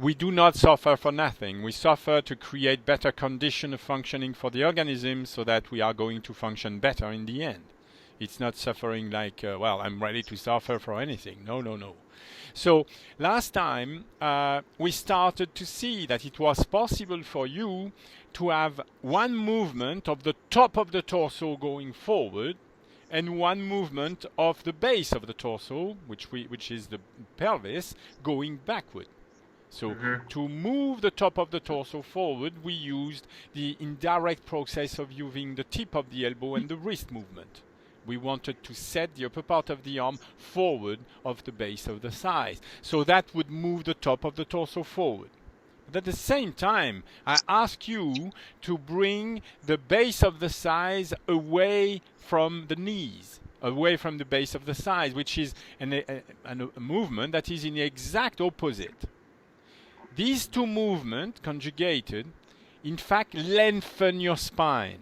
we do not suffer for nothing. We suffer to create better condition of functioning for the organism so that we are going to function better in the end. It's not suffering like, well, I'm ready to suffer for anything. No, no, no. So last time we started to see that it was possible for you to have one movement of the top of the torso going forward and one movement of the base of the torso, which is the pelvis, going backward. So to move the top of the torso forward, we used the indirect process of using the tip of the elbow and the wrist movement. We wanted to set the upper part of the arm forward of the base of the thigh. So that would move the top of the torso forward. But at the same time, I ask you to bring the base of the thighs away from the knees, away from the base of the thighs, which is a movement that is in the exact opposite. These two movements conjugated, in fact, lengthen your spine.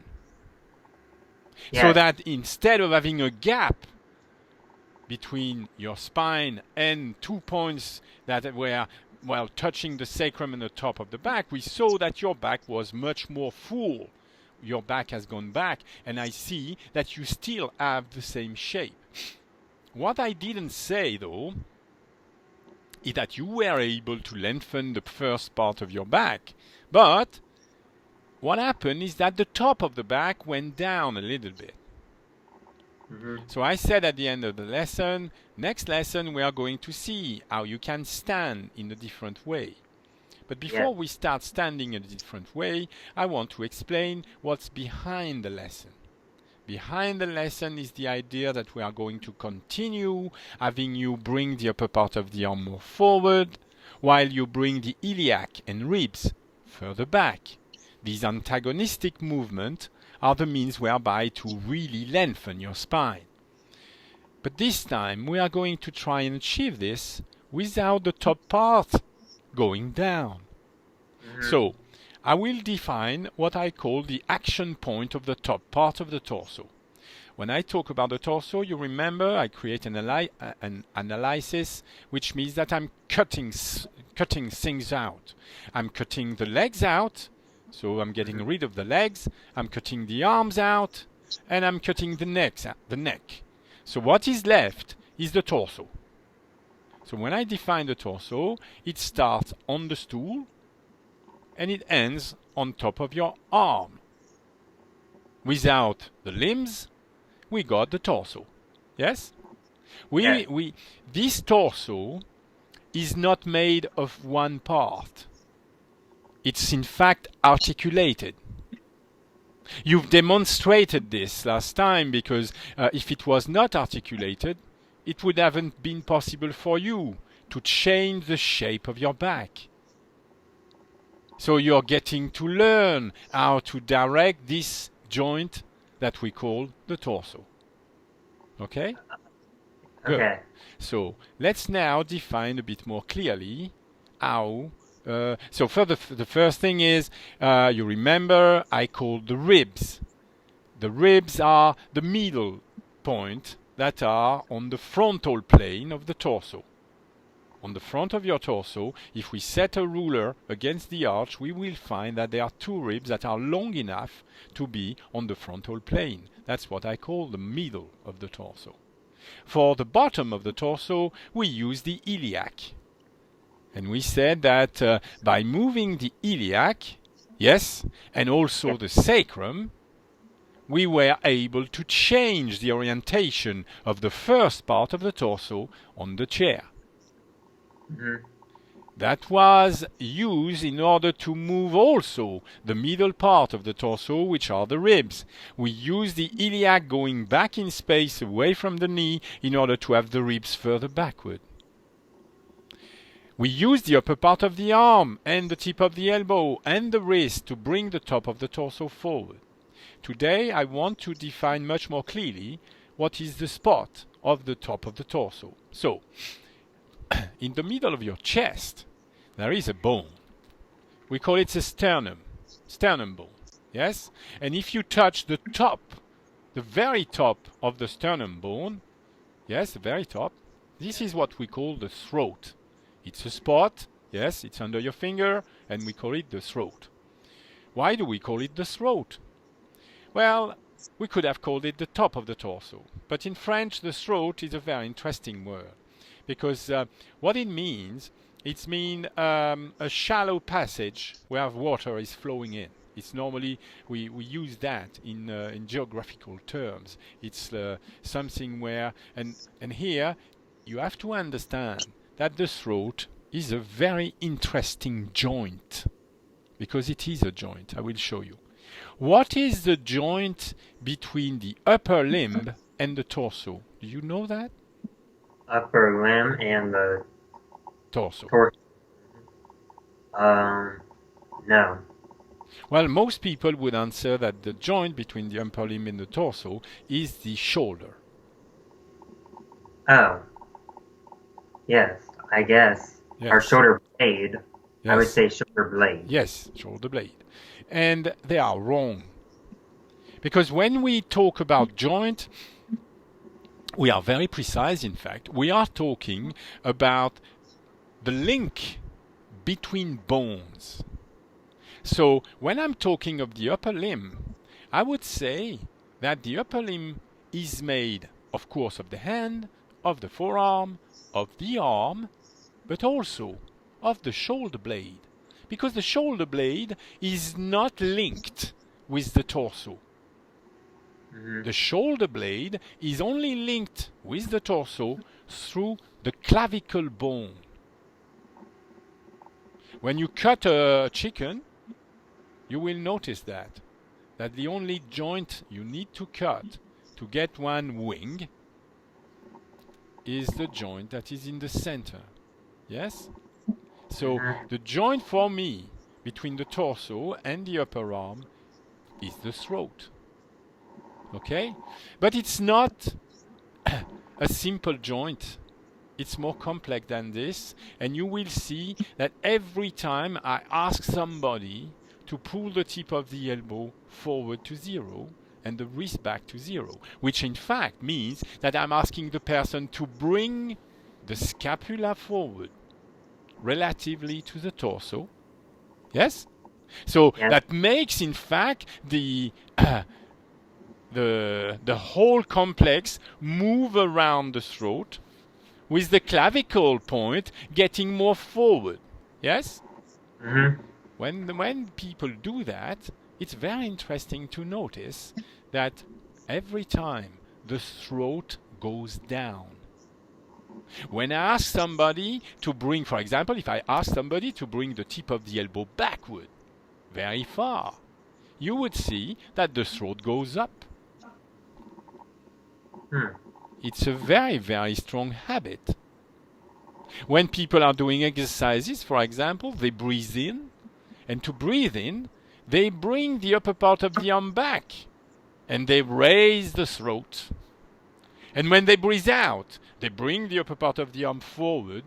Yes. So that instead of having a gap between your spine and 2 points that were touching the sacrum and the top of the back, we saw that your back was much more full. Your back has gone back, and I see that you still have the same shape. What I didn't say, though, is that you were able to lengthen the first part of your back, but what happened is that the top of the back went down a little bit. So I said at the end of the lesson, next lesson we are going to see how you can stand in a different way. But before we start standing in a different way, I want to explain what's behind the lesson. Behind the lesson is the idea that we are going to continue having you bring the upper part of the arm more forward, while you bring the iliac and ribs further back. These antagonistic movements are the means whereby to really lengthen your spine. But this time we are going to try and achieve this without the top part going down. So I will define what I call the action point of the top part of the torso. When I talk about the torso, you remember I create an analysis, which means that I'm cutting things out. I'm cutting the legs out. So I'm getting rid of the legs, I'm cutting the arms out, and I'm cutting the neck. So what is left is the torso. So when I define the torso, it starts on the stool, and it ends on top of your arm. Without the limbs, we got the torso. Yes? This torso is not made of one part. It's in fact articulated. You've demonstrated this last time because if it was not articulated, it would haven't been possible for you to change the shape of your back. So you're getting to learn how to direct this joint that we call the torso. Okay? Good. Okay. So let's now define a bit more clearly how. So for the first thing is, you remember I called the ribs. The ribs are the middle point that are on the frontal plane of the torso. On the front of your torso, if we set a ruler against the arch, we will find that there are two ribs that are long enough to be on the frontal plane. That's what I call the middle of the torso. For the bottom of the torso, we use the iliac. And we said that by moving the iliac, yes, and also the sacrum, we were able to change the orientation of the first part of the torso on the chair. That was used in order to move also the middle part of the torso, which are the ribs. We use the iliac going back in space away from the knee in order to have the ribs further backward. We use the upper part of the arm and the tip of the elbow and the wrist to bring the top of the torso forward. Today I want to define much more clearly what is the spot of the top of the torso. So, in the middle of your chest, there is a bone. We call it a sternum bone, yes? And if you touch the top, the very top of the sternum bone, yes, the very top, this is what we call the throat. It's a spot Yes, it's under your finger, and we call it the throat. Why do we call it the throat? Well, we could have called it the top of the torso. But in French, the throat is a very interesting word. Because what it means a shallow passage where water is flowing in. It's normally, we use that in geographical terms. It's something where, and here you have to understand that the throat is a very interesting joint. Because it is a joint, I will show you. What is the joint between the upper limb and the torso? Do you know that? Upper limb and the Torso. No. Well, most people would answer that the joint between the upper limb and the torso is the shoulder. Oh. Yes, I guess. Yes. Our shoulder blade. Yes. I would say shoulder blade. Yes, shoulder blade. And they are wrong. Because when we talk about joint, we are very precise, in fact. We are talking about the link between bones. So when I'm talking of the upper limb, I would say that the upper limb is made, of course, of the hand, of the forearm, of the arm, but also of the shoulder blade. Because the shoulder blade is not linked with the torso. The shoulder blade is only linked with the torso through the clavicle bone. When you cut a chicken, you will notice that the only joint you need to cut to get one wing is the joint that is in the center. Yes? So the joint for me between the torso and the upper arm is the throat. Okay? But it's not a simple joint. It's more complex than this, and you will see that every time I ask somebody to pull the tip of the elbow forward to 0 and the wrist back to 0, which in fact means that I'm asking the person to bring the scapula forward relatively to the torso. Yes? So that makes in fact the whole complex move around the throat, with the clavicle point getting more forward. Yes? When people do that, it's very interesting to notice that every time the throat goes down. When I ask somebody to bring, for example, if I ask somebody to bring the tip of the elbow backward, very far, you would see that the throat goes up. It's a very, very strong habit. When people are doing exercises, for example, they breathe in, and to breathe in, they bring the upper part of the arm back, and they raise the throat. And when they breathe out, they bring the upper part of the arm forward,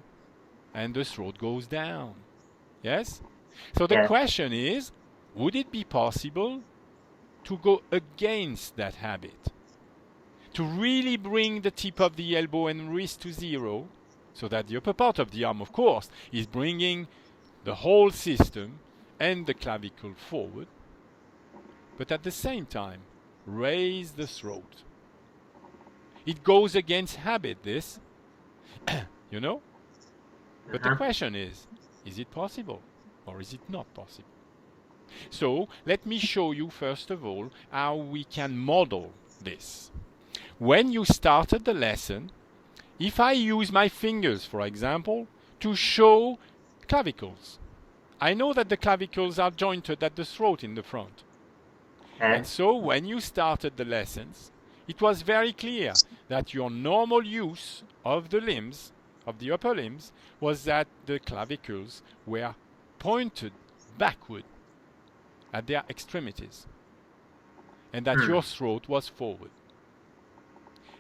and the throat goes down. Yes? So the question is, would it be possible to go against that habit? To really bring the tip of the elbow and wrist to 0, so that the upper part of the arm, of course, is bringing the whole system and the clavicle forward, but at the same time, raise the throat. It goes against habit, this, you know? But the question is it possible or is it not possible? So let me show you, first of all, how we can model this. When you started the lesson, if I use my fingers, for example, to show clavicles, I know that the clavicles are jointed at the throat in the front. And so when you started the lessons, it was very clear that your normal use of the limbs, of the upper limbs, was that the clavicles were pointed backward at their extremities, and that your throat was forward.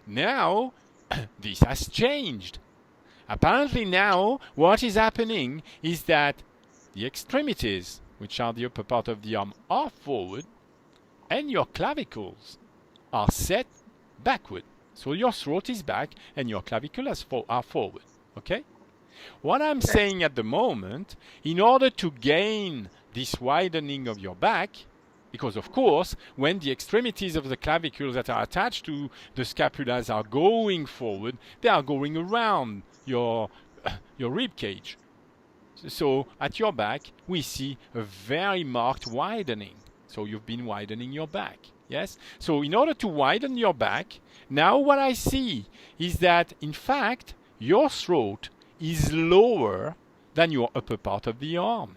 Now, this has changed. Apparently now, what is happening is that the extremities, which are the upper part of the arm, are forward, and your clavicles are set backward. So your throat is back, and your clavicles are forward. Okay? What I'm saying at the moment, in order to gain this widening of your back, because of course, when the extremities of the clavicles that are attached to the scapulas are going forward, they are going around your rib cage. So at your back, we see a very marked widening. So you've been widening your back. Yes? So in order to widen your back, now what I see is that, in fact, your throat is lower than your upper part of the arm.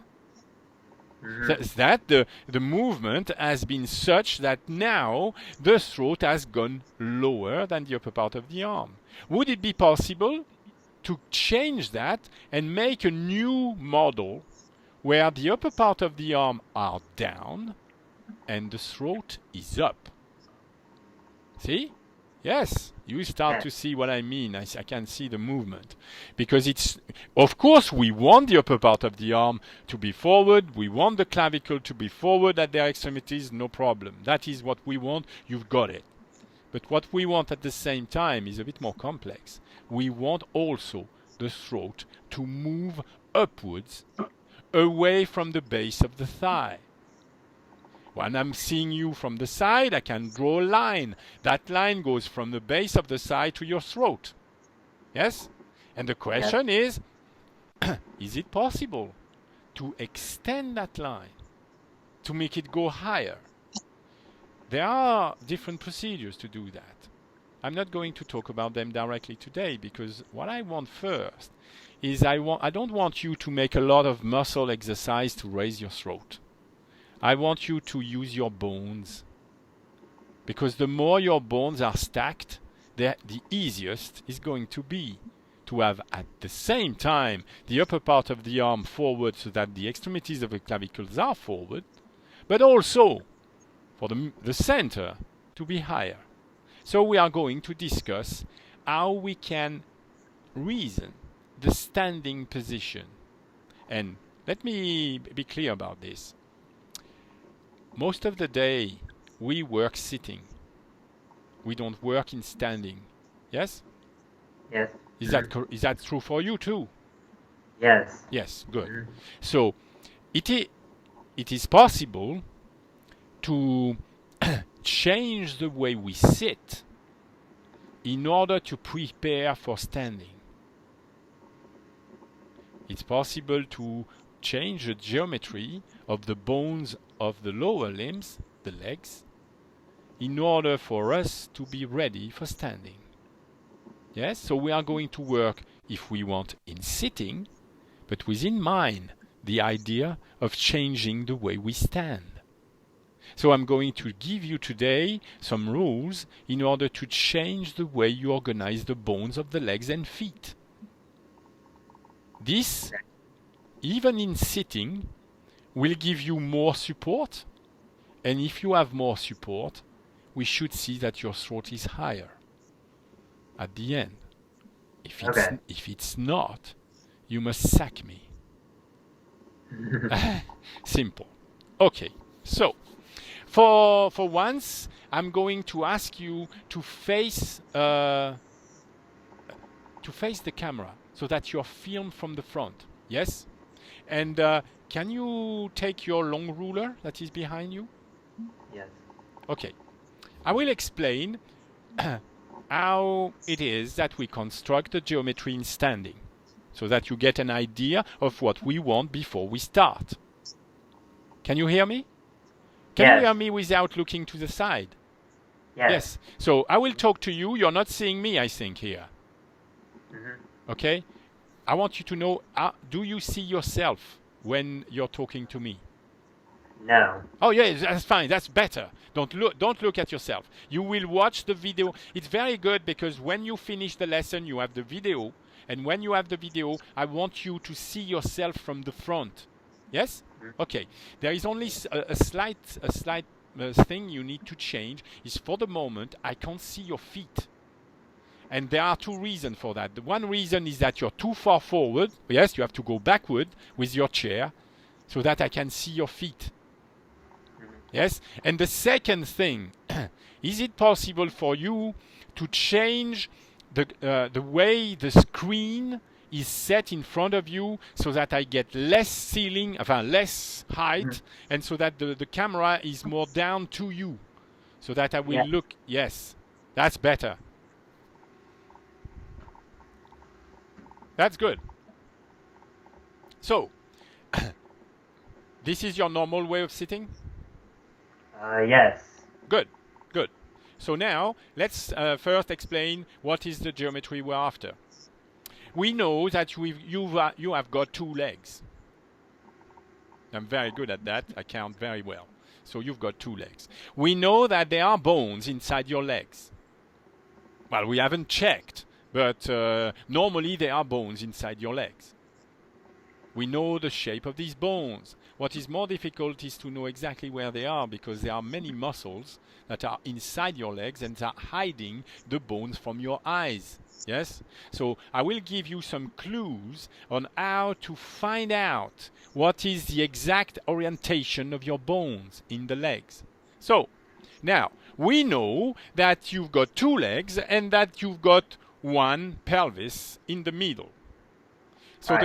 That the movement has been such that now the throat has gone lower than the upper part of the arm. Would it be possible to change that and make a new model where the upper part of the arm are down and the throat is up? See? Yes, you start to see what I mean. I can see the movement. Because it's, of course, we want the upper part of the arm to be forward. We want the clavicle to be forward at their extremities, no problem. That is what we want. You've got it. But what we want at the same time is a bit more complex. We want also the throat to move upwards, away from the base of the thigh. When I'm seeing you from the side, I can draw a line. That line goes from the base of the thigh to your throat. Yes? And the question is it possible to extend that line, to make it go higher? There are different procedures to do that. I'm not going to talk about them directly today, because what I want first is I don't want you to make a lot of muscle exercise to raise your throat. I want you to use your bones, because the more your bones are stacked, the easiest is going to be to have at the same time the upper part of the arm forward so that the extremities of the clavicles are forward, but also for the center to be higher. So we are going to discuss how we can reason the standing position. And let me be clear about this. Most of the day, we work sitting. We don't work in standing. Yes? Yes. Is that true for you too? Yes. Yes, good. So it is possible to change the way we sit in order to prepare for standing. It's possible to change the geometry of the bones of the lower limbs, the legs, in order for us to be ready for standing. Yes, so we are going to work, if we want, in sitting, but with in mind the idea of changing the way we stand. So I'm going to give you today some rules in order to change the way you organize the bones of the legs and feet. This, even in sitting, will give you more support, and if you have more support, we should see that your throat is higher at the end. If it's not, you must sack me. Simple. Okay, so for once, I'm going to ask you to face the camera so that you're filmed from the front. Yes? And can you take your long ruler that is behind you? Yes. Okay. I will explain how it is that we construct the geometry in standing, so that you get an idea of what we want before we start. Can you hear me? Can you hear me without looking to the side? Yes. So I will talk to you. You're not seeing me, I think, here. Okay? I want you to know, do you see yourself when you're talking to me? No. Oh, yeah, that's fine. That's better. Don't look at yourself. You will watch the video. It's very good because when you finish the lesson, you have the video. And when you have the video, I want you to see yourself from the front. Yes? Okay. There is only a slight thing you need to change. Is for the moment, I can't see your feet. And there are two reasons for that. The one reason is that you're too far forward. Yes, you have to go backward with your chair so that I can see your feet. Yes? And the second thing, is it possible for you to change the way the screen is set in front of you so that I get less less height, and so that the camera is more down to you, so that I will look. Yes, that's better. That's good. So, this is your normal way of sitting? Yes. Good, good. So now, let's first explain what is the geometry we're after. We know that you have got 2 legs. I'm very good at that. I count very well. So you've got 2 legs. We know that there are bones inside your legs. Well, we haven't checked, but normally there are bones inside your legs. We know the shape of these bones. What is more difficult is to know exactly where they are, because there are many muscles that are inside your legs and are hiding the bones from your eyes. Yes? So I will give you some clues on how to find out what is the exact orientation of your bones in the legs. So, now, we know that you've got 2 legs and that you've got 1 pelvis in the middle. So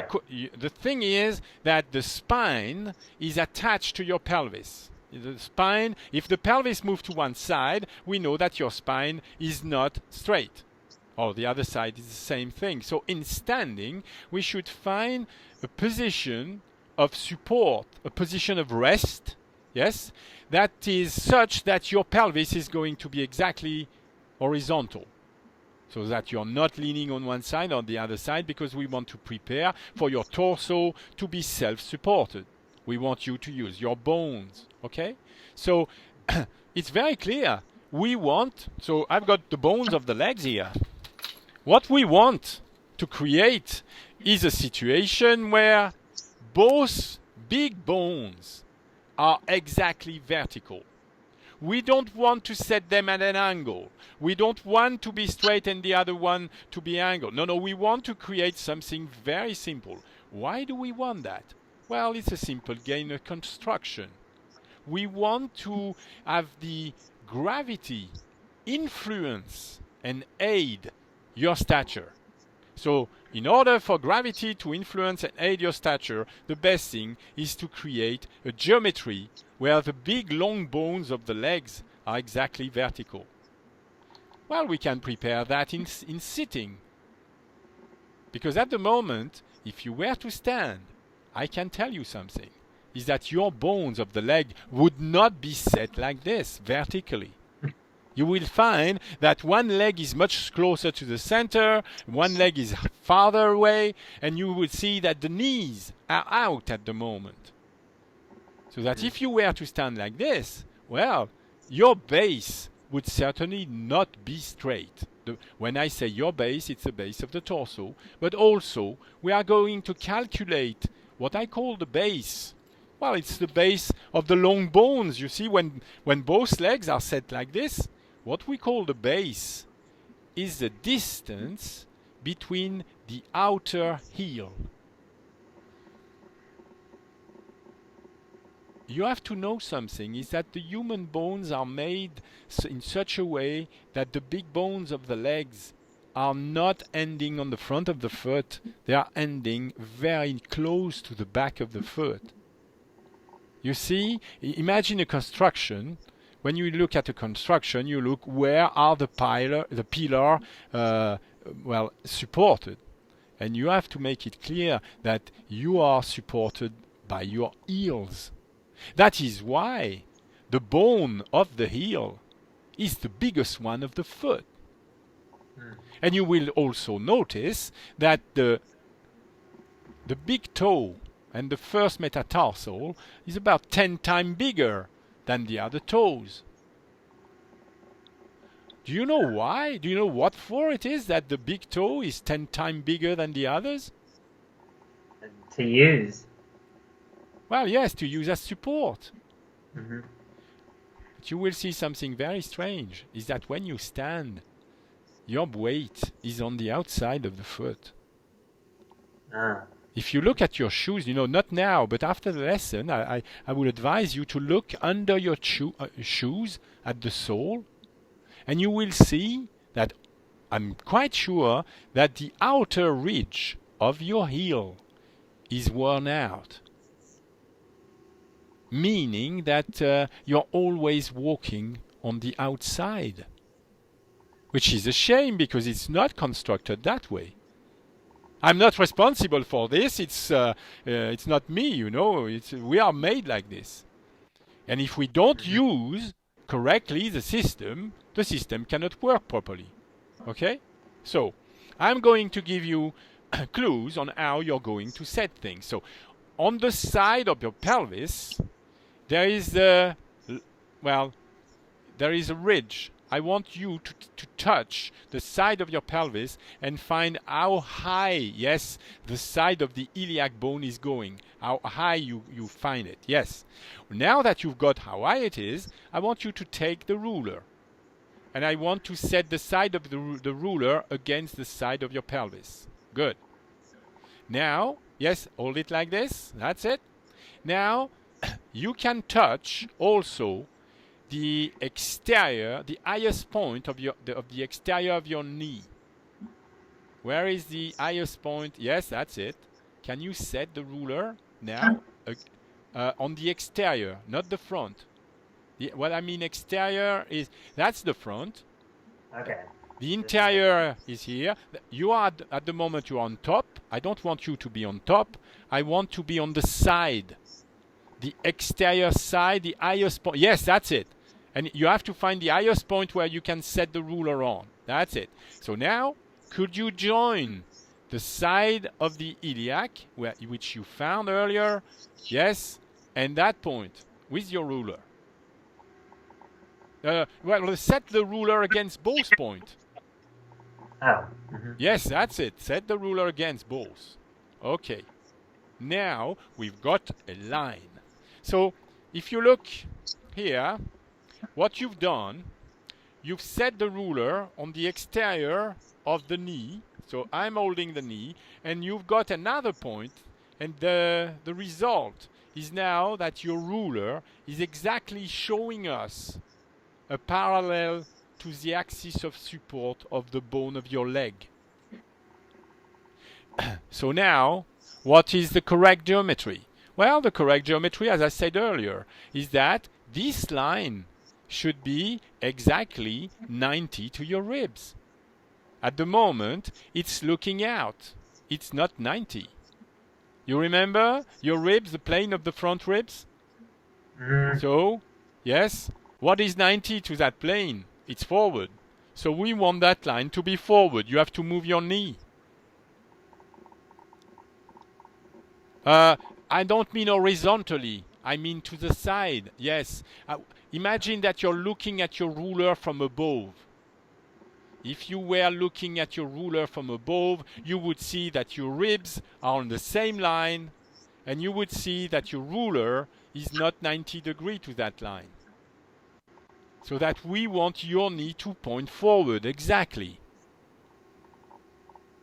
the thing is that the spine is attached to your pelvis. The spine, if the pelvis moves to one side, we know that your spine is not straight. Or the other side is the same thing. So in standing, we should find a position of support, a position of rest, yes, that is such that your pelvis is going to be exactly horizontal, so that you're not leaning on one side or the other side, because we want to prepare for your torso to be self-supported. We want you to use your bones, okay? So it's very clear. So I've got the bones of the legs here. What we want to create is a situation where both big bones are exactly vertical. We don't want to set them at an angle. We don't want to be straight and the other one to be angled. No, we want to create something very simple. Why do we want that? Well, it's a simple game of construction. We want to have the gravity influence and aid your stature. So, in order for gravity to influence and aid your stature, the best thing is to create a geometry where the big long bones of the legs are exactly vertical. Well, we can prepare that in sitting. Because at the moment, if you were to stand, I can tell you something, is that your bones of the leg would not be set like this, vertically. You will find that one leg is much closer to the center, one leg is farther away, and you will see that the knees are out at the moment. So that if you were to stand like this, well, your base would certainly not be straight. When I say your base, it's the base of the torso, but also we are going to calculate what I call the base. Well, it's the base of the long bones. You see, when both legs are set like this, what we call the base is the distance between the outer heel. You have to know something, is that the human bones are made in such a way that the big bones of the legs are not ending on the front of the foot, they are ending very close to the back of the foot. You see, imagine a construction. When you look at a construction, you look where are the pillar supported. And you have to make it clear that you are supported by your heels. That is why the bone of the heel is the biggest one of the foot. And you will also notice that the big toe and the first metatarsal is about 10 times bigger than the other toes. Do you know why? Do you know what for it is that the big toe is 10 times bigger than the others? To use. Well, yes, to use as support. Mm-hmm. But you will see something very strange, is that when you stand, your weight is on the outside of the foot. If you look at your shoes, not now, but after the lesson, I would advise you to look under your shoes at the sole, and you will see that I'm quite sure that the outer ridge of your heel is worn out, meaning that you're always walking on the outside, which is a shame because it's not constructed that way. I'm not responsible for this. It's not me, you know. We are made like this. And if we don't use correctly the system cannot work properly. Okay? So, I'm going to give you clues on how you're going to set things. So, on the side of your pelvis, there is a ridge. I want you to touch the side of your pelvis and find how high, yes, the side of the iliac bone is going, how high you find it, yes. Now that you've got how high it is, I want you to take the ruler. And I want to set the side of the ruler against the side of your pelvis. Good. Now, yes, hold it like this. That's it. Now, you can touch also the exterior, the highest point of the exterior of your knee. Where is the highest point? Yes, that's it. Can you set the ruler now on the exterior, not the front? What I mean exterior is, that's the front. Okay. The interior is here. You are at the moment you are on top. I don't want you to be on top. I want to be on the side. The exterior side, the highest point. Yes, that's it. And you have to find the highest point where you can set the ruler on. That's it. So now, could you join the side of the iliac, which you found earlier? Yes, and that point with your ruler. Set the ruler against both points. Oh. Yes, that's it. Set the ruler against both. Okay. Now we've got a line. So if you look here, what you've done, you've set the ruler on the exterior of the knee. So I'm holding the knee, and you've got another point, and the result is now that your ruler is exactly showing us a parallel to the axis of support of the bone of your leg. So now, what is the correct geometry? Well, the correct geometry, as I said earlier, is that this line should be exactly 90 to your ribs. At the moment, it's looking out. It's not 90. You remember your ribs, the plane of the front ribs? So, yes, what is 90 to that plane? It's forward. So we want that line to be forward. You have to move your knee. I don't mean horizontally. I mean to the side. Yes. Imagine that you're looking at your ruler from above. If you were looking at your ruler from above, you would see that your ribs are on the same line, and you would see that your ruler is not 90 degrees to that line. So that we want your knee to point forward, exactly.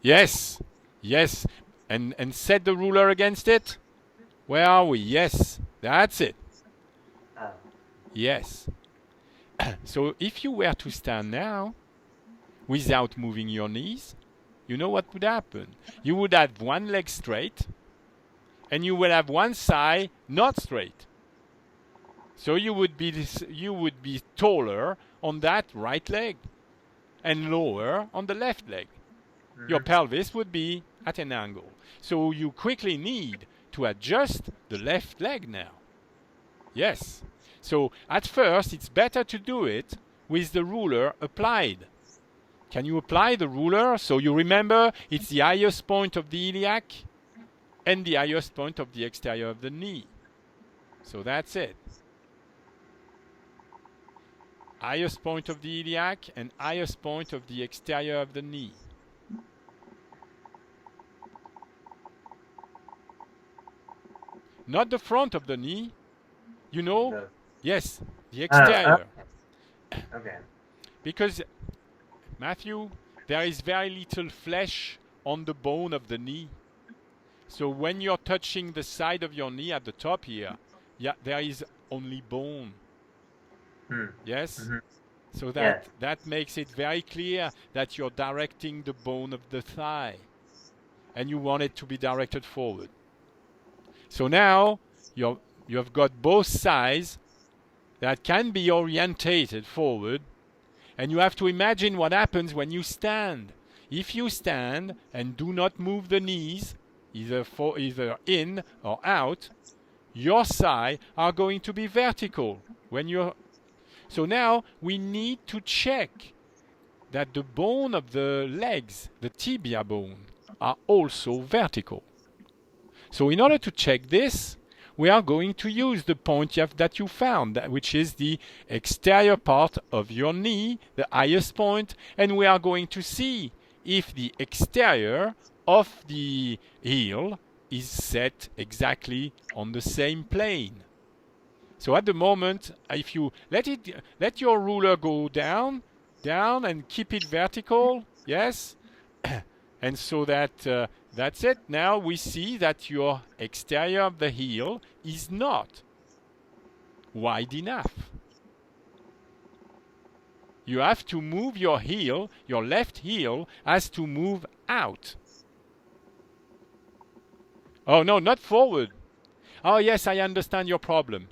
Yes, yes. And set the ruler against it. Where are we? Yes, that's it. Yes. So if you were to stand now, without moving your knees, you know what would happen? You would have one leg straight, and you will have one side not straight. So you would be taller on that right leg, and lower on the left leg. Your pelvis would be at an angle. So you quickly need to adjust the left leg now. Yes. So at first, it's better to do it with the ruler applied. Can you apply the ruler? So you remember it's the highest point of the iliac and the highest point of the exterior of the knee. So that's it. Highest point of the iliac and highest point of the exterior of the knee. Not the front of the knee. You know? Yes, the exterior. Okay. Because, Matthew, there is very little flesh on the bone of the knee. So when you're touching the side of your knee at the top here, there is only bone. Yes? So that makes it very clear that you're directing the bone of the thigh. and you want it to be directed forward. So now you have got both sides that can be orientated forward, and you have to imagine what happens when you stand. If you stand and do not move the knees, either in or out, your sides are going to be vertical. So now we need to check that the bone of the legs, the tibia bone, are also vertical. So in order to check this, we are going to use the point that you found, which is the exterior part of your knee, the highest point, and we are going to see if the exterior of the heel is set exactly on the same plane. So at the moment, if you let your ruler go down, and keep it vertical, yes, and so that's it. Now we see that your exterior of the heel is not wide enough. You have to move your heel, your left heel has to move out. Oh no, not forward. Oh yes, I understand your problem.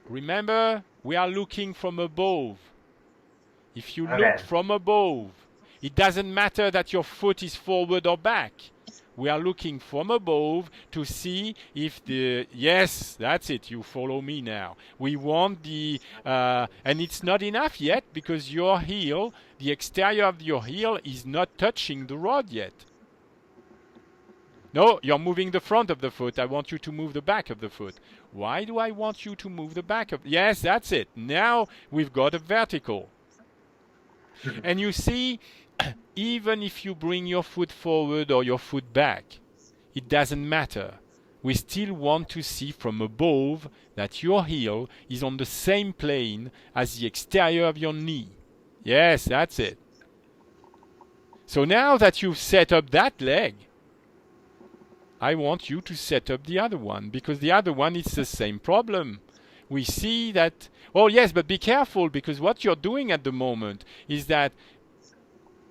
Remember, we are looking from above. If you look from above, it doesn't matter that your foot is forward or back. We are looking from above to see if yes, that's it, you follow me now. We want and it's not enough yet because your heel, the exterior of your heel is not touching the rod yet. No, you're moving the front of the foot. I want you to move the back of the foot. Why do I want you to move the back of... Yes, that's it. Now we've got a vertical. And you see, even if you bring your foot forward or your foot back, it doesn't matter. We still want to see from above that your heel is on the same plane as the exterior of your knee. Yes, that's it. So now that you've set up that leg, I want you to set up the other one, because the other one is the same problem. We see that, oh yes, but be careful, because what you're doing at the moment is that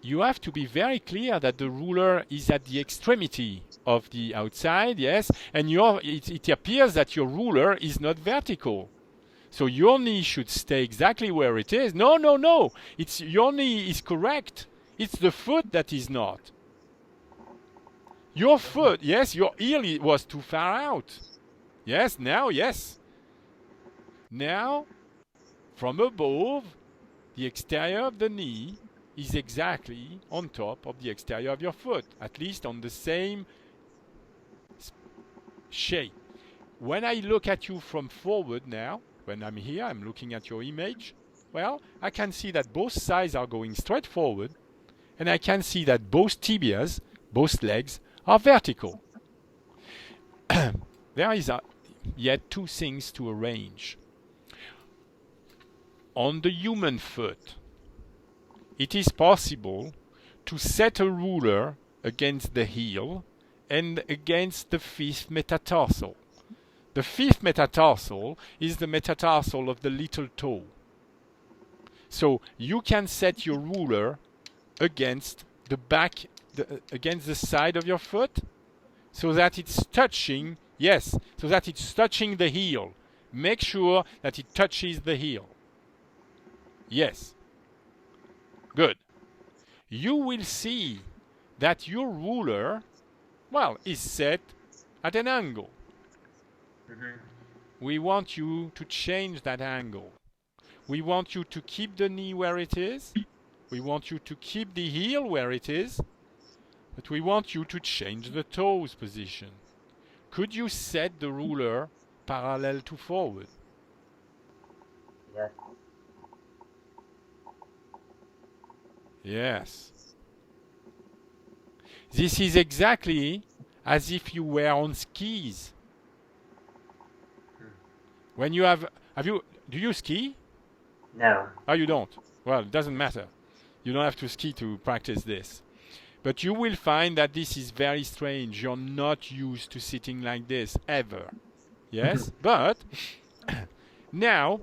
you have to be very clear that the ruler is at the extremity of the outside, yes, and it appears that your ruler is not vertical. So your knee should stay exactly where it is. No, your knee is correct. It's the foot that is not. Your foot, yes, your heel was too far out. Yes, now, yes. Now, from above, the exterior of the knee is exactly on top of the exterior of your foot, at least on the same shape. When I look at you from forward now, when I'm here, I'm looking at your image, well, I can see that both sides are going straight forward, and I can see that both tibias, both legs, are vertical. There is yet two things to arrange. On the human foot, it is possible to set a ruler against the heel and against the fifth metatarsal. The fifth metatarsal is the metatarsal of the little toe. So you can set your ruler against the back, against the side of your foot, so that it's touching, yes, so that it's touching the heel. Make sure that it touches the heel. Yes. Good. You will see that your ruler, well, is set at an angle. Mm-hmm. We want you to change that angle. We want you to keep the knee where it is. We want you to keep the heel where it is. But we want you to change the toes position. Could you set the ruler parallel to forward? Yes. Yes. This is exactly as if you were on skis. When you do you ski? No. Oh, you don't? Well, it doesn't matter. You don't have to ski to practice this. But you will find that this is very strange. You're not used to sitting like this, ever. Yes? But now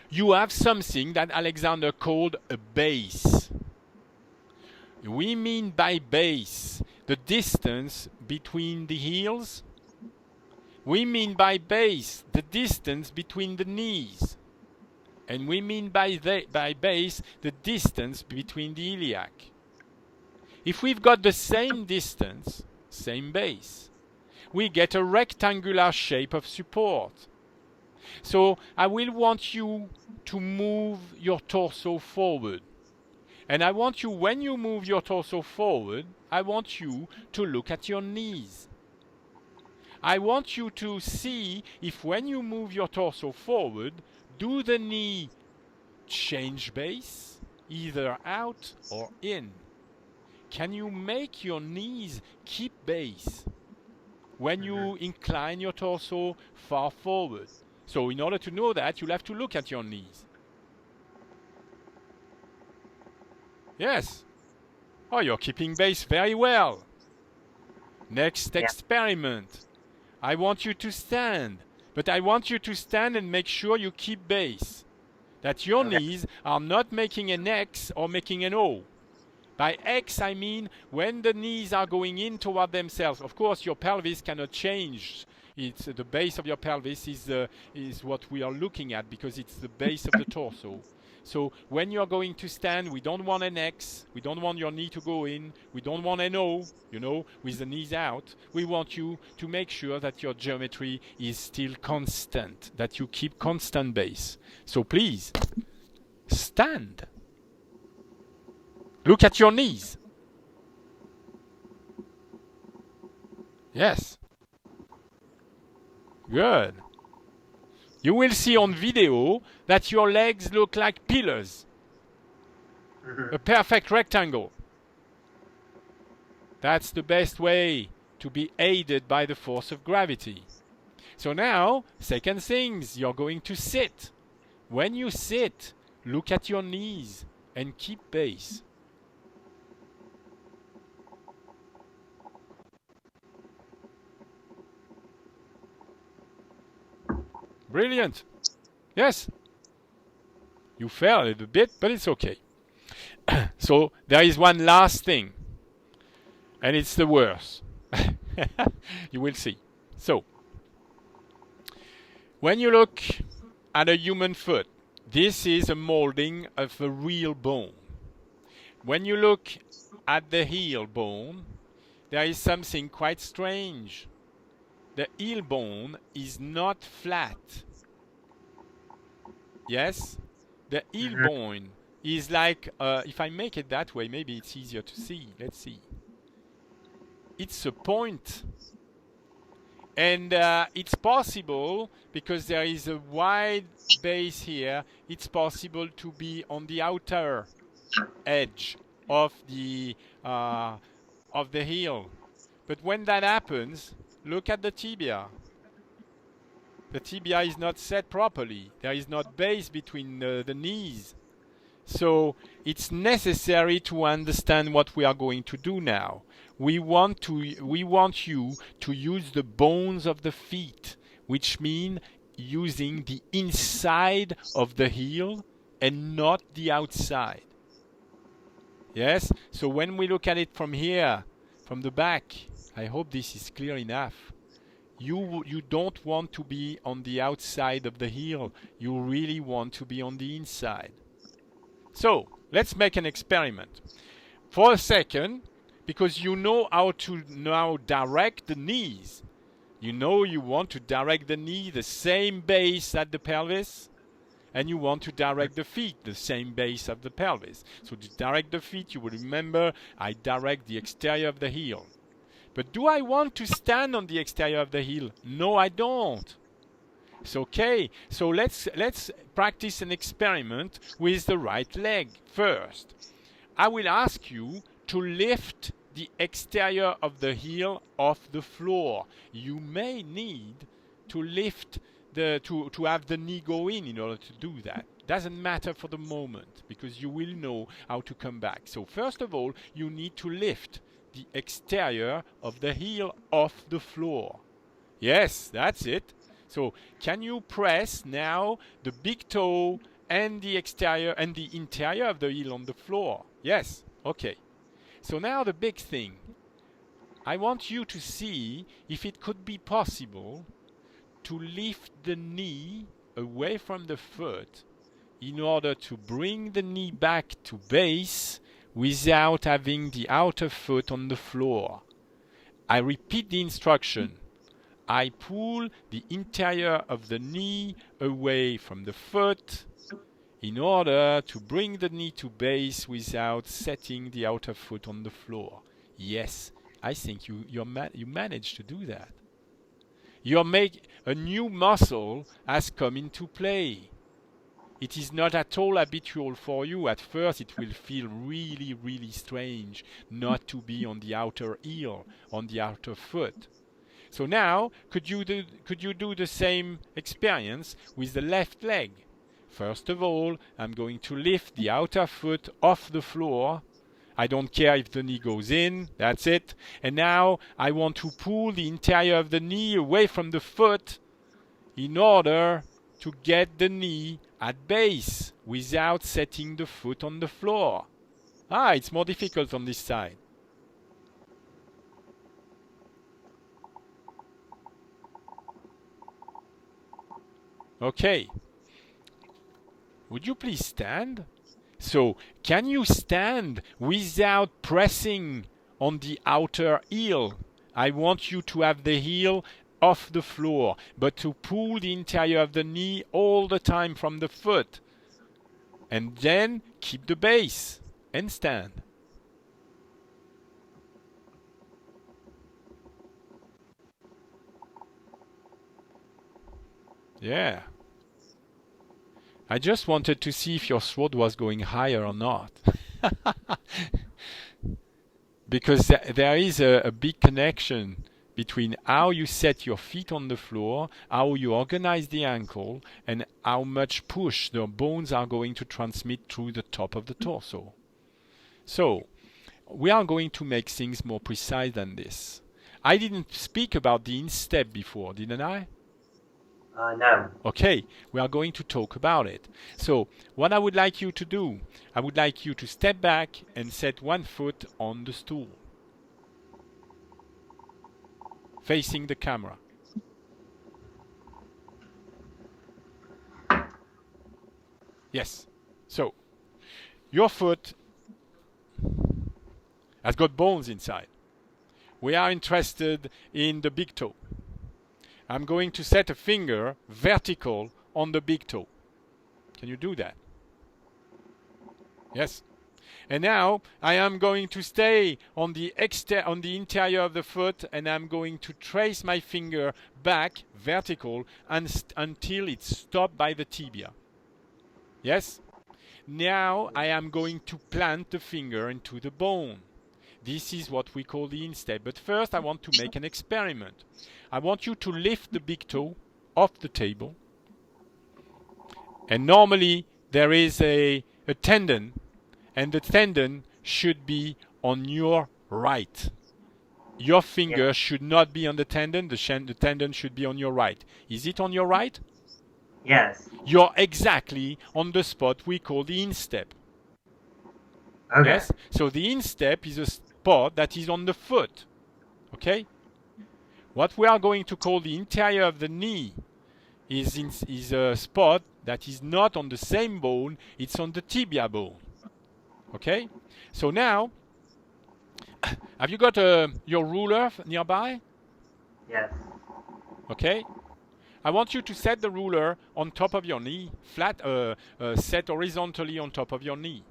you have something that Alexander called a base. We mean by base the distance between the heels. We mean by base the distance between the knees. And we mean by base the distance between the iliac. If we've got the same distance, same base, we get a rectangular shape of support. So I will want you to move your torso forward. And I want you, when you move your torso forward, I want you to look at your knees. I want you to see if when you move your torso forward, do the knee change base, either out or in? Can you make your knees keep base when you incline your torso far forward? So in order to know that, you'll have to look at your knees. Yes. Oh, you're keeping base very well. Next experiment. I want you to stand, but I want you to stand and make sure you keep base. That your knees are not making an X or making an O. By X, I mean when the knees are going in toward themselves. Of course, your pelvis cannot change. It's the base of your pelvis is what we are looking at because it's the base of the torso. So when you're going to stand, we don't want an X. We don't want your knee to go in. We don't want an O, with the knees out. We want you to make sure that your geometry is still constant, that you keep constant base. So please, stand. Look at your knees. Yes. Good. You will see on video that your legs look like pillars. A perfect rectangle. That's the best way to be aided by the force of gravity. So now, second things, you're going to sit. When you sit, look at your knees and keep base. Brilliant. Yes. You fell a little bit, but it's okay. So there is one last thing. And it's the worst. You will see. So, when you look at a human foot, this is a molding of a real bone. When you look at the heel bone, there is something quite strange. The heel bone is not flat. Yes? The heel bone is like, if I make it that way, maybe it's easier to see. Let's see. It's a point. And it's possible, because there is a wide base here, it's possible to be on the outer edge of the heel. But when that happens, look at the tibia. The tibia is not set properly. There is not base between the knees. So it's necessary to understand what we are going to do now. We want you to use the bones of the feet, which mean using the inside of the heel and not the outside. Yes? So when we look at it from here, from the back, I hope this is clear enough. You don't want to be on the outside of the heel. You really want to be on the inside. So, let's make an experiment. For a second, because you know how to now direct the knees. You know you want to direct the knee the same base at the pelvis, and you want to direct the feet the same base of the pelvis. So to direct the feet, you will remember I direct the exterior of the heel. But do I want to stand on the exterior of the heel? No, I don't. It's okay. So let's practice an experiment with the right leg first. I will ask you to lift the exterior of the heel off the floor. You may need to lift to have the knee go in order to do that. Doesn't matter for the moment because you will know how to come back. So first of all, you need to lift the exterior of the heel off the floor. Yes, that's it. So can you press now the big toe and the exterior and the interior of the heel on the floor? Yes, okay. So now the big thing. I want you to see if it could be possible to lift the knee away from the foot in order to bring the knee back to base without having the outer foot on the floor. I repeat the instruction. I pull the interior of the knee away from the foot in order to bring the knee to base without setting the outer foot on the floor. Yes, I think you managed to do that. A new muscle has come into play. It is not at all habitual for you. At first it will feel really, really strange not to be on the outer heel, on the outer foot. So now, could you do the same experience with the left leg? First of all, I'm going to lift the outer foot off the floor. I don't care if the knee goes in, that's it. And now I want to pull the interior of the knee away from the foot in order to get the knee at base without setting the foot on the floor. It's more difficult on this side. Okay. Would you please stand? So, can you stand without pressing on the outer heel? I want you to have the heel off the floor, but to pull the interior of the knee all the time from the foot. And then keep the base and stand. Yeah. I just wanted to see if your throat was going higher or not. Because there is a big connection between how you set your feet on the floor, how you organize the ankle, and how much push the bones are going to transmit through the top of the torso. So, we are going to make things more precise than this. I didn't speak about the instep before, didn't I? No. Okay, we are going to talk about it. So, what I would like you to do, I would like you to step back and set one foot on the stool, facing the camera. Yes. So, your foot has got bones inside. We are interested in the big toe. I'm going to set a finger vertical on the big toe. Can you do that? Yes. And now I am going to stay on the interior of the foot, and I'm going to trace my finger back vertical until it's stopped by the tibia. Yes? Now I am going to plant the finger into the bone. This is what we call the instep. But first I want to make an experiment. I want you to lift the big toe off the table. And normally there is a tendon, and the tendon should be on your right. Your finger should not be on the tendon. The tendon should be on your right. Is it on your right? Yes. You're exactly on the spot we call the instep. Okay. Yes? So the instep is a spot that is on the foot. Okay? What we are going to call the interior of the knee is a spot that is not on the same bone, it's on the tibia bone. Okay? So now, have you got your ruler nearby? Yes. Okay? I want you to set the ruler on top of your knee, flat, set horizontally on top of your knee.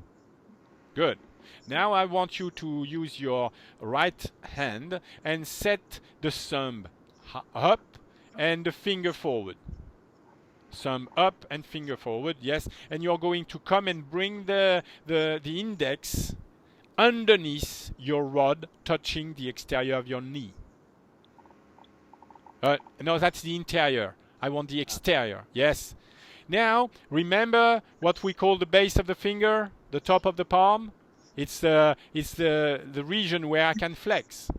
Good. Now I want you to use your right hand and set the thumb up and the finger forward. Thumb up and finger forward, yes. And you're going to come and bring the index underneath your rod, touching the exterior of your knee. No, that's the interior. I want the exterior, yes. Now, remember what we call the base of the finger, the top of the palm? It's the region where I can flex.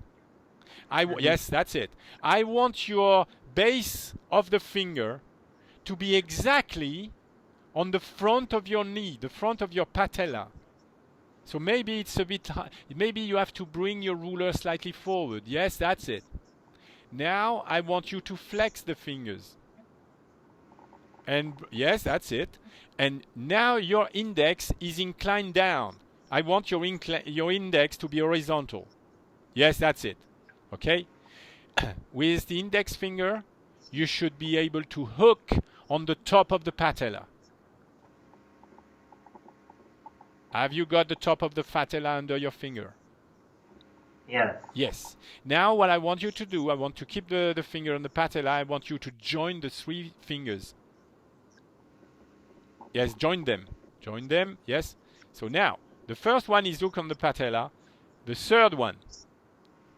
Yes, that's it. I want your base of the finger to be exactly on the front of your knee, the front of your patella. So maybe it's a bit high. Maybe you have to bring your ruler slightly forward. Yes, that's it. Now I want you to flex the fingers. And yes, that's it. And now your index is inclined down. I want your index to be horizontal. Yes, that's it. Okay? With the index finger, you should be able to hook on the top of the patella. Have you got the top of the patella under your finger? Yes. Yes. Now what I want you to do, I want to keep the finger on the patella. I want you to join the three fingers. Yes, join them. Join them, yes. So now, the first one is hook on the patella. The third one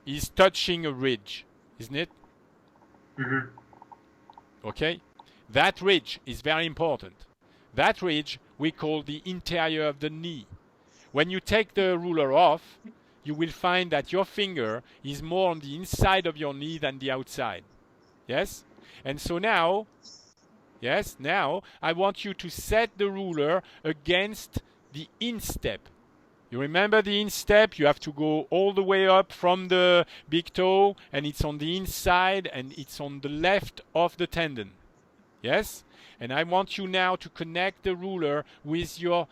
is touching a ridge, isn't it? Mm-hmm. Okay? That ridge is very important. That ridge we call the interior of the knee. When you take the ruler off, you will find that your finger is more on the inside of your knee than the outside. Yes? And so now, yes, now I want you to set the ruler against the instep. You remember the instep? You have to go all the way up from the big toe, and it's on the inside, and it's on the left of the tendon. Yes? And I want you now to connect the ruler with your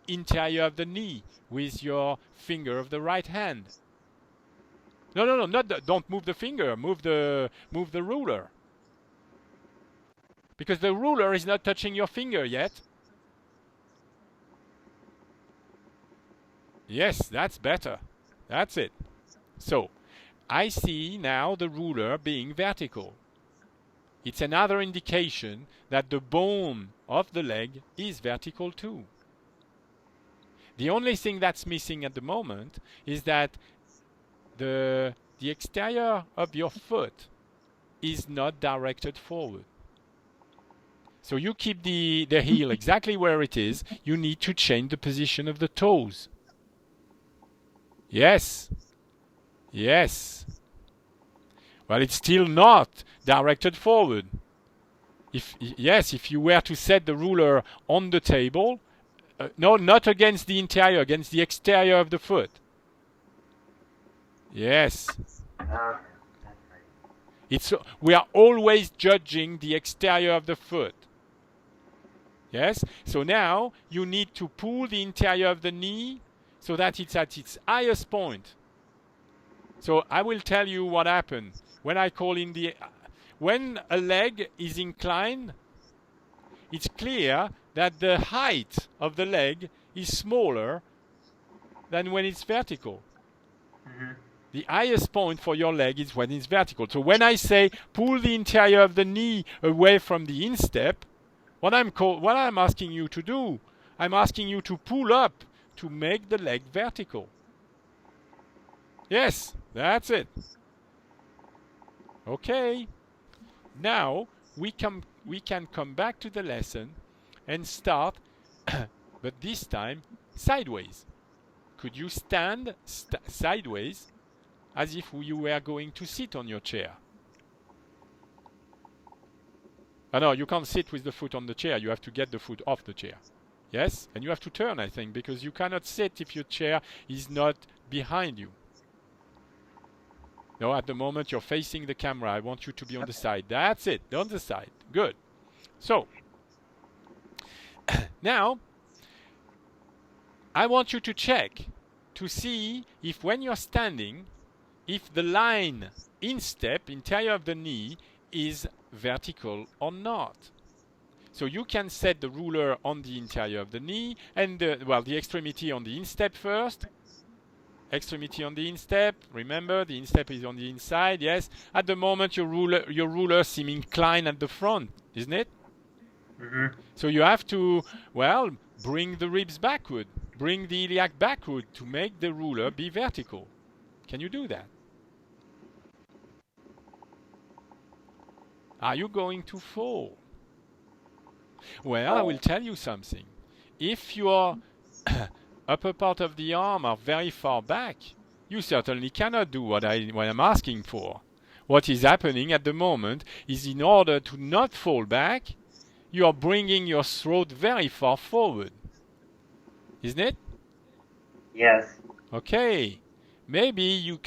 interior of the knee, with your finger of the right hand. No, don't move the finger. Move the ruler. Because the ruler is not touching your finger yet. Yes, that's better. That's it. So, I see now the ruler being vertical. It's another indication that the bone of the leg is vertical too. The only thing that's missing at the moment is that the exterior of your foot is not directed forward. So you keep the heel exactly where it is. You need to change the position of the toes. Yes. Yes. Well, it's still not directed forward. If you were to set the ruler on the table, no, not against the interior, against the exterior of the foot. Yes. That's right. We are always judging the exterior of the foot. Yes? So now you need to pull the interior of the knee so that it's at its highest point. So I will tell you what happened. When a leg is inclined, it's clear that the height of the leg is smaller than when it's vertical. Mm-hmm. The highest point for your leg is when it's vertical. So when I say pull the interior of the knee away from the instep, what I'm asking you to do, I'm asking you to pull up to make the leg vertical. Yes, that's it. Okay. Now we can come back to the lesson and start, but this time sideways. Could you stand sideways as if you were going to sit on your chair? Oh, no, you can't sit with the foot on the chair. You have to get the foot off the chair. Yes? And you have to turn, I think, because you cannot sit if your chair is not behind you. No, at the moment you're facing the camera. I want you to be on the side. That's it. On the side. Good. So, now, I want you to check to see if when you're standing, if the line instep, interior of the knee, is vertical or not. So you can set the ruler on the interior of the knee and the extremity on the instep first. Extremity on the instep. Remember, the instep is on the inside. Yes. At the moment, your ruler seems inclined at the front, isn't it? Mm-hmm. So you have to, bring the ribs backward, bring the iliac backward to make the ruler be vertical. Can you do that? Are you going to fall? Well, I will tell you something. If your upper part of the arm are very far back, you certainly cannot do what I'm asking for. What is happening at the moment is, in order to not fall back, you are bringing your throat very far forward. Isn't it? Yes. Okay. Maybe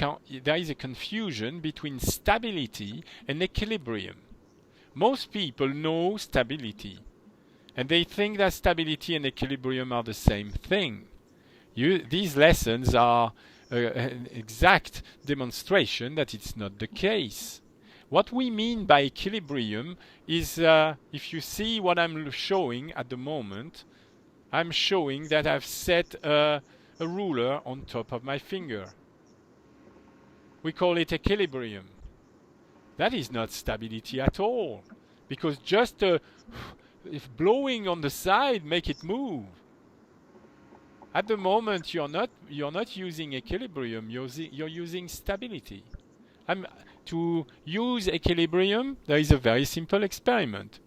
there is a confusion between stability and equilibrium. Most people know stability, and they think that stability and equilibrium are the same thing. These lessons are an exact demonstration that it's not the case. What we mean by equilibrium is, if you see what I'm showing at the moment, I'm showing that I've set a ruler on top of my finger. We call it equilibrium. That is not stability at all, because just if blowing on the side make it move. At the moment, you're not using equilibrium. You're using stability. To use equilibrium, there is a very simple experiment.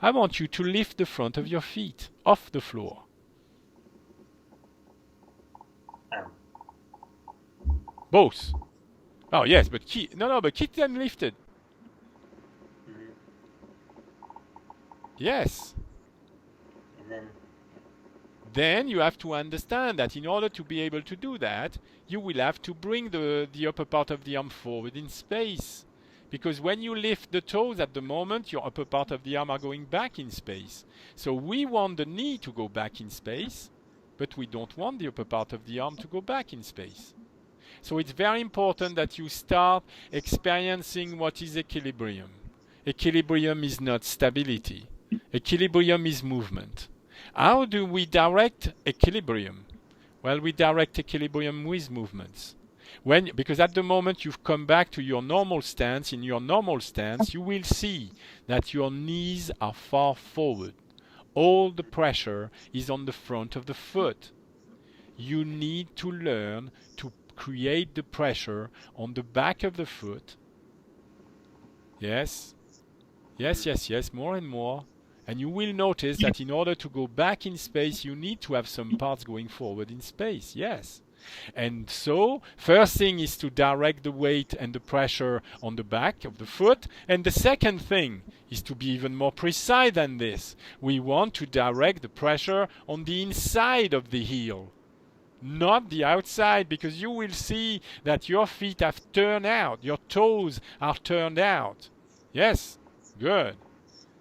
I want you to lift the front of your feet off the floor. Both. Oh yes, but keep them lifted. Mm-hmm. Yes. And Then you have to understand that in order to be able to do that, you will have to bring the upper part of the arm forward in space. Because when you lift the toes at the moment, your upper part of the arm are going back in space. So we want the knee to go back in space, but we don't want the upper part of the arm to go back in space. So it's very important that you start experiencing what is equilibrium. Equilibrium is not stability. Equilibrium is movement. How do we direct equilibrium? Well, we direct equilibrium with movements. Because at the moment you've come back to your normal stance, in your normal stance, you will see that your knees are far forward. All the pressure is on the front of the foot. You need to learn to create the pressure on the back of the foot. Yes, more and more. And you will notice that in order to go back in space, you need to have some parts going forward in space. Yes. And so, first thing is to direct the weight and the pressure on the back of the foot. And the second thing is to be even more precise than this. We want to direct the pressure on the inside of the heel, not the outside, because you will see that your feet have turned out. Your toes are turned out. Yes, good.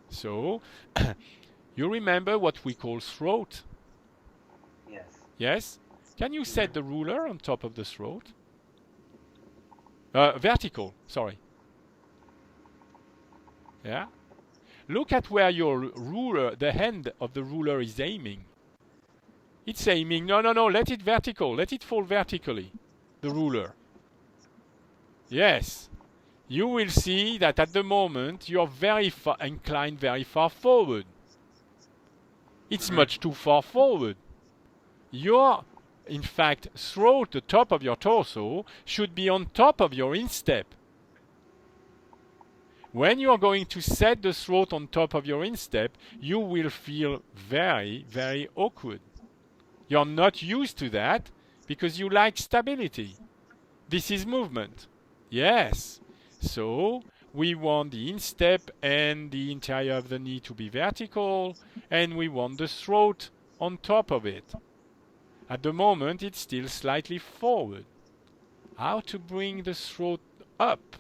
So, you remember what we call throat? Yes. Yes? Can you set the ruler on top of the throat? Vertical, sorry. Yeah? Look at where your ruler, the hand of the ruler is aiming. It's aiming, no, let it vertical. Let it fall vertically, the ruler. Yes. You will see that at the moment you're inclined very far forward. It's much too far forward. Your, in fact, throat, the top of your torso, should be on top of your instep. When you're going to set the throat on top of your instep, you will feel very, very awkward. You're not used to that because you like stability. This is movement. Yes. So we want the instep and the interior of the knee to be vertical, and we want the throat on top of it. At the moment, it's still slightly forward. How to bring the throat up?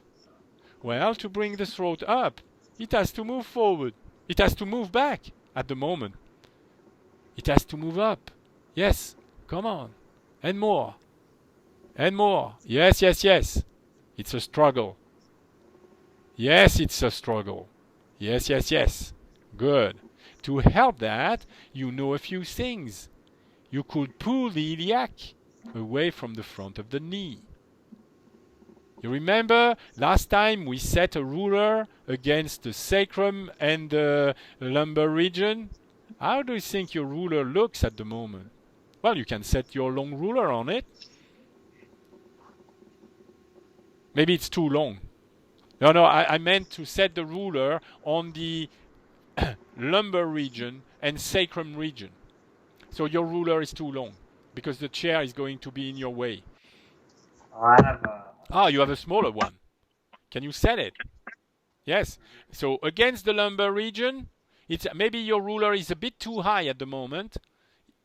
Well, to bring the throat up, it has to move forward. It has to move back at the moment. It has to move up. Yes, come on. And more. And more. Yes. It's a struggle. Yes, it's a struggle. Yes. Good. To help that, you know a few things. You could pull the iliac away from the front of the knee. You remember last time we set a ruler against the sacrum and the lumbar region? How do you think your ruler looks at the moment? Well, you can set your long ruler on it. Maybe it's too long. No, I meant to set the ruler on the lumbar region and sacrum region. So your ruler is too long because the chair is going to be in your way. I have a... You have a smaller one. Can you set it? Yes. So against the lumbar region, maybe your ruler is a bit too high at the moment.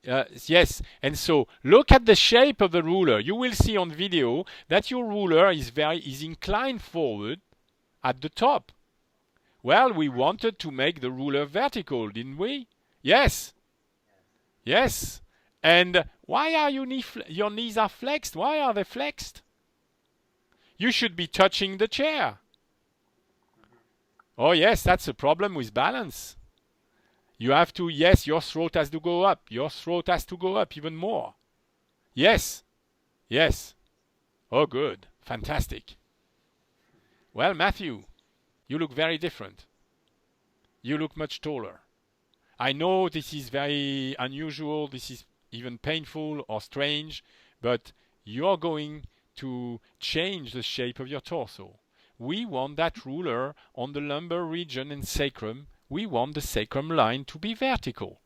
Yes, and so look at the shape of the ruler. You will see on video that your ruler is inclined forward at the top. Well, we wanted to make the ruler vertical, didn't we? Yes. Yes. And why are your knees are flexed? Why are they flexed? You should be touching the chair. Oh yes, that's a problem with balance. You have to, yes, your throat has to go up. Your throat has to go up even more. Yes. Yes. Oh, good. Fantastic. Well, Matthew, you look very different. You look much taller. I know this is very unusual, this is even painful or strange, but you're going to change the shape of your torso. We want that ruler on the lumbar region and sacrum. We want the sacrum line to be vertical.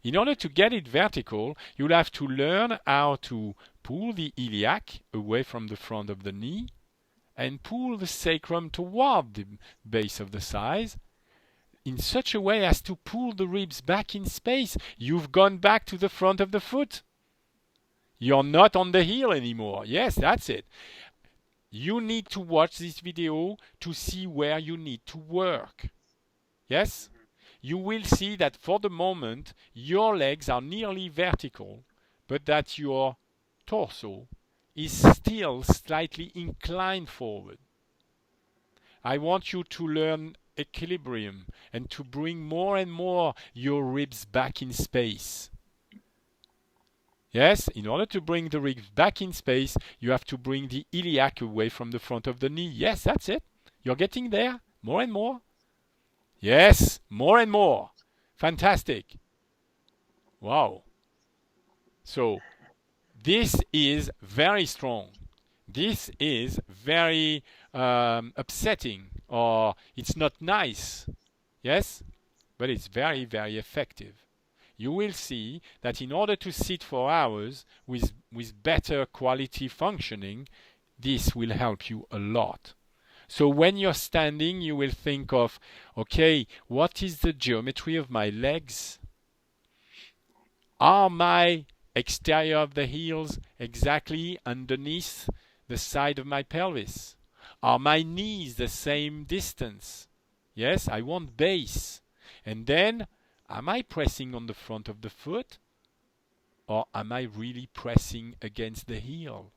In order to get it vertical, you'll have to learn how to pull the iliac away from the front of the knee and pull the sacrum toward the base of the thighs in such a way as to pull the ribs back in space. You've gone back to the front of the foot. You're not on the heel anymore. Yes, that's it. You need to watch this video to see where you need to work. Yes? You will see that for the moment your legs are nearly vertical, but that your torso is still slightly inclined forward. I want you to learn equilibrium and to bring more and more your ribs back in space. Yes, in order to bring the ribs back in space, you have to bring the iliac away from the front of the knee. Yes, that's it. You're getting there more and more. Yes, more and more. Fantastic. Wow. So, this is very strong. This is very upsetting, or it's not nice. Yes? But it's very, very effective. You will see that in order to sit for hours with better quality functioning, this will help you a lot. So when you're standing, you will think of, okay, what is the geometry of my legs? Are my exterior of the heels exactly underneath the side of my pelvis? Are my knees the same distance? Yes, I want base. And then, am I pressing on the front of the foot? Or am I really pressing against the heel?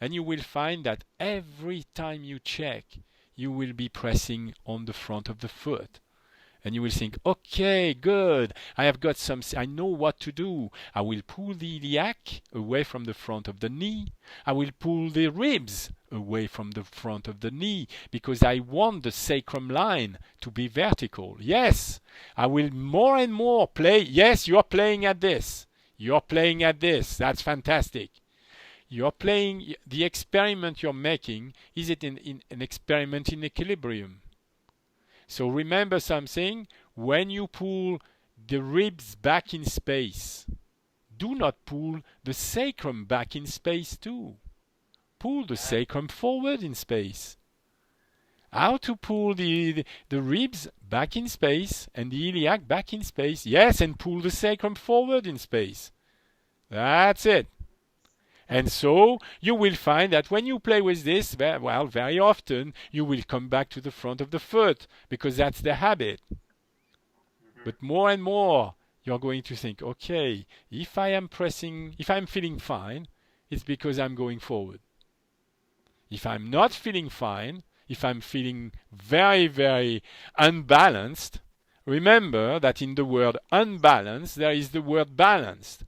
And you will find that every time you check, you will be pressing on the front of the foot. And you will think, okay, good, I know what to do. I will pull the iliac away from the front of the knee. I will pull the ribs away from the front of the knee because I want the sacrum line to be vertical. Yes, I will more and more play. Yes, you're playing at this. You're playing at this. That's fantastic. You're playing, the experiment you're making, is it in an experiment in equilibrium? So remember something, when you pull the ribs back in space, do not pull the sacrum back in space too. Pull the sacrum forward in space. How to pull the ribs back in space and the iliac back in space. Yes, and pull the sacrum forward in space. That's it. And so you will find that when you play with this, well, very often you will come back to the front of the foot because that's the habit. But more and more you're going to think, okay, if I'm feeling fine, it's because I'm going forward. If I'm not feeling fine, if I'm feeling very, very unbalanced, remember that in the word unbalanced, there is the word balanced.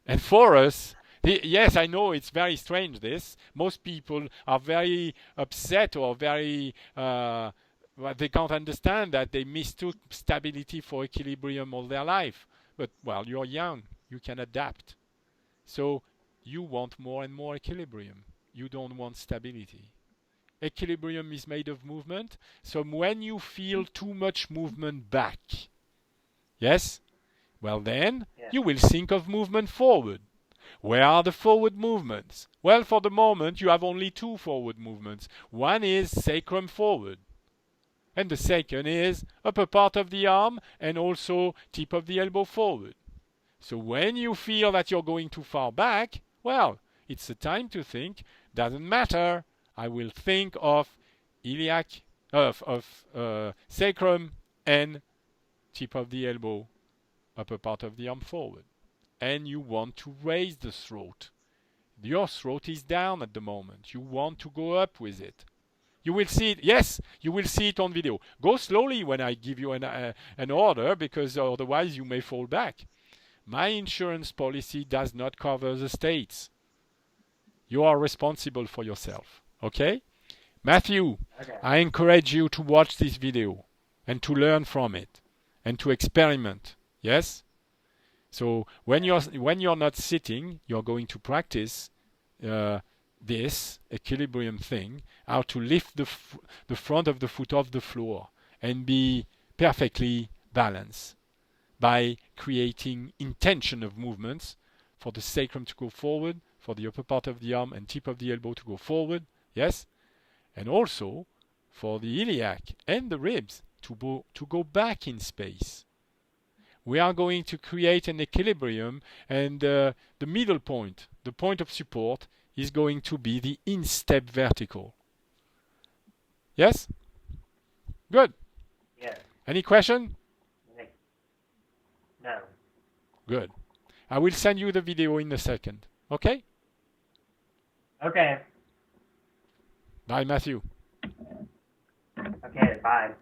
And for us, yes, I know it's very strange this. Most people are very upset or very, they can't understand that they mistook stability for equilibrium all their life. But, well, you're young. You can adapt. So you want more and more equilibrium. You don't want stability. Equilibrium is made of movement. So when you feel too much movement back, yes? Well then, you will think of movement forward. Where are the forward movements? Well, for the moment, you have only two forward movements. One is sacrum forward. And the second is upper part of the arm and also tip of the elbow forward. So when you feel that you're going too far back, well, it's the time to think, doesn't matter, I will think of iliac, sacrum and tip of the elbow, upper part of the arm forward. And you want to raise the throat. Your throat is down at the moment. You want to go up with it. You will see it. Yes, you will see it on video. Go slowly when I give you an order, because otherwise you may fall back. My insurance policy does not cover the states. You are responsible for yourself. Okay? Matthew, Okay. I encourage you to watch this video and to learn from it and to experiment. Yes? So when you're not sitting, you're going to practice this equilibrium thing, how to lift the front of the foot off the floor and be perfectly balanced by creating intention of movements for the sacrum to go forward, for the upper part of the arm and tip of the elbow to go forward, yes, and also for the iliac and the ribs to go back in space. We are going to create an equilibrium, and the middle point, the point of support, is going to be the instep vertical. Yes? Good. Yes. Any question? No. Good. I will send you the video in a second. Okay? Okay. Bye, Matthew. Okay, bye.